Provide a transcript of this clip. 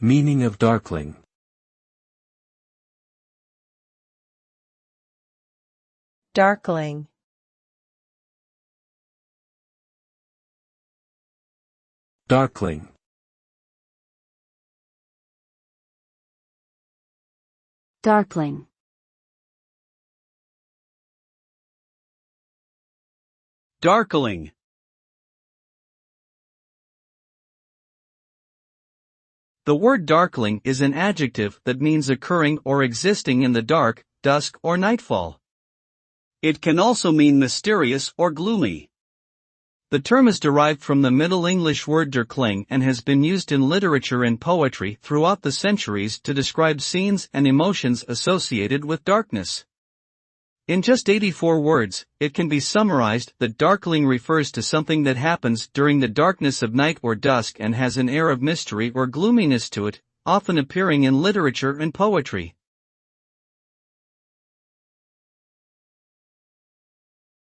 Meaning of darkling. Darkling. Darkling. Darkling. Darkling. The word darkling is an adjective that means occurring or existing in the dark, dusk or nightfall. It can also mean mysterious or gloomy. The term is derived from the Middle English word darkling and has been used in literature and poetry throughout the centuries to describe scenes and emotions associated with darkness. In just 84 words, it can be summarized that darkling refers to something that happens during the darkness of night or dusk and has an air of mystery or gloominess to it, often appearing in literature and poetry.